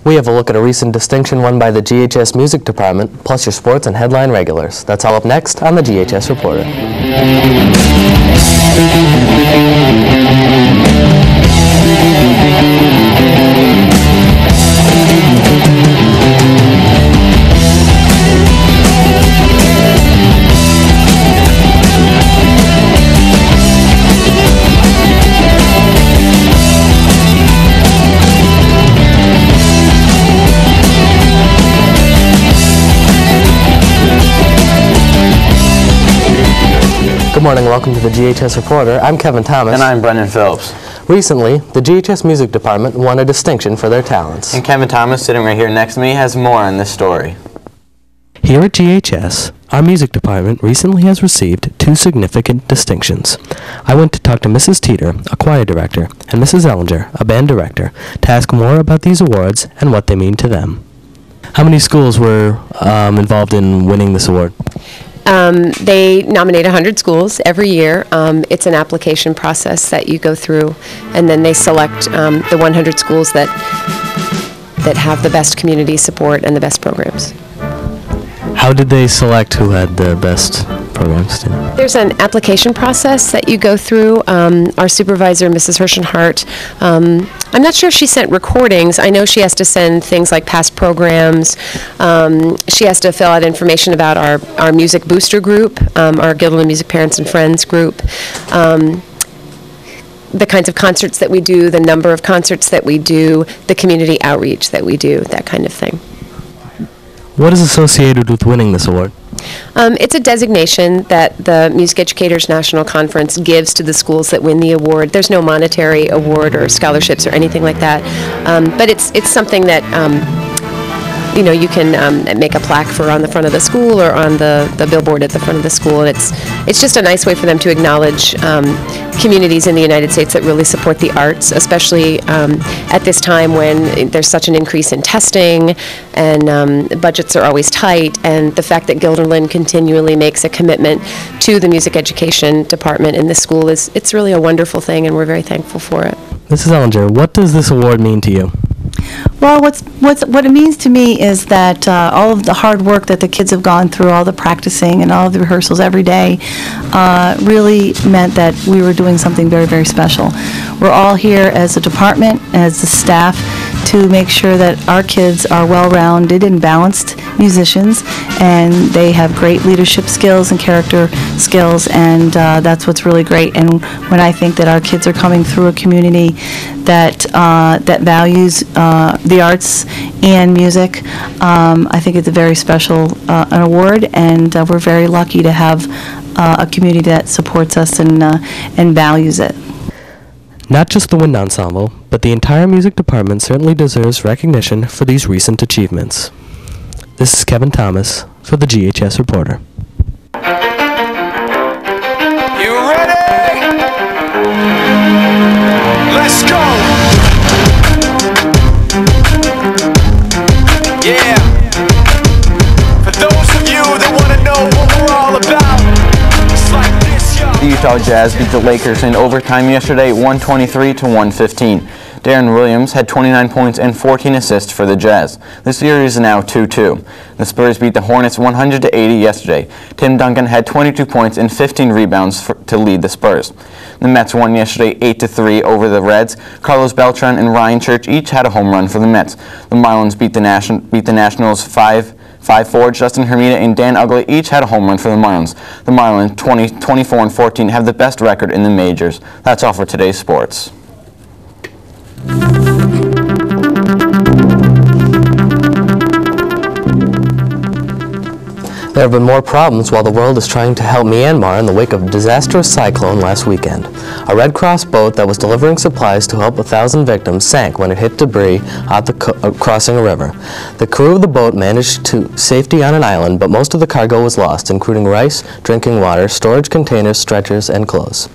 We have a look at a recent distinction won by the GHS Music Department, plus your sports and headline regulars. That's all up next on the GHS Reporter. Good morning and welcome to the GHS Reporter. I'm Kevin Thomas. And I'm Brendan Phillips. Recently, the GHS Music Department won a distinction for their talents. And Kevin Thomas, sitting right here next to me, has more on this story. Here at GHS, our music department recently has received two significant distinctions. I went to talk to Mrs. Teeter, a choir director, and Mrs. Ellinger, a band director, to ask more about these awards and what they mean to them. How many schools were involved in winning this award? They nominate 100 schools every year. It's an application process that you go through, and then they select the 100 schools that have the best community support and the best programs. How did they select who had the best programs? There's an application process that you go through. Our supervisor, Mrs. Hirschenhart, I'm not sure if she sent recordings. I know she has to send things like past programs. She has to fill out information about our music booster group, our Guilderland Music Parents and Friends group. The kinds of concerts that we do, the number of concerts that we do, the community outreach that we do, that kind of thing. What is associated with winning this award? It's a designation that the Music Educators National Conference gives to the schools that win the award. There's no monetary award or scholarships or anything like that, but it's something that you can make a plaque for on the front of the school or on the billboard at the front of the school. And it's just a nice way for them to acknowledge communities in the United States that really support the arts, especially at this time when there's such an increase in testing and budgets are always tight, and the fact that Guilderland continually makes a commitment to the music education department in this school it's really a wonderful thing, and we're very thankful for it. Mrs. Ellinger, what does this award mean to you? Well, what it means to me is that all of the hard work that the kids have gone through, all the practicing and all of the rehearsals every day, really meant that we were doing something very, very special. We're all here as a department, as the staff, to make sure that our kids are well-rounded and balanced musicians, and they have great leadership skills and character skills, and that's what's really great. And when I think that our kids are coming through a community that values the arts and music, I think it's a very special an award, and we're very lucky to have a community that supports us and values it. Not just the wind ensemble, but the entire music department certainly deserves recognition for these recent achievements. This is Kevin Thomas for the GHS Reporter. You ready? Let's go! Yeah. For those of you that want to know what we're all about, it's like this, y'all. The Utah Jazz beat the Lakers in overtime yesterday, 123-115. Darren Williams had 29 points and 14 assists for the Jazz. The series is now 2-2. The Spurs beat the Hornets 100-80 yesterday. Tim Duncan had 22 points and 15 rebounds to lead the Spurs. The Mets won yesterday 8-3 over the Reds. Carlos Beltran and Ryan Church each had a home run for the Mets. The Marlins beat the Nationals 5-4. Justin Hermida and Dan Ugley each had a home run for the Marlins. The Marlins, 24-14, have the best record in the majors. That's all for today's sports. There have been more problems while the world is trying to help Myanmar in the wake of a disastrous cyclone last weekend. A Red Cross boat that was delivering supplies to help 1,000 victims sank when it hit debris crossing a river. The crew of the boat managed to safety on an island, but most of the cargo was lost, including rice, drinking water, storage containers, stretchers, and clothes.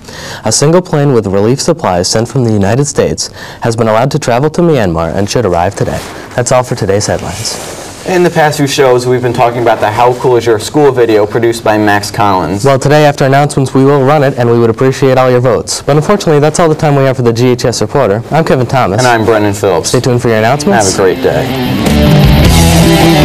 A single plane with relief supplies sent from the United States has been allowed to travel to Myanmar and should arrive today. That's all for today's headlines. In the past few shows, we've been talking about the How Cool Is Your School video produced by Max Collins. Well, today after announcements, we will run it, and we would appreciate all your votes. But unfortunately, that's all the time we have for the GHS Reporter. I'm Kevin Thomas. And I'm Brendan Phillips. Stay tuned for your announcements. Have a great day.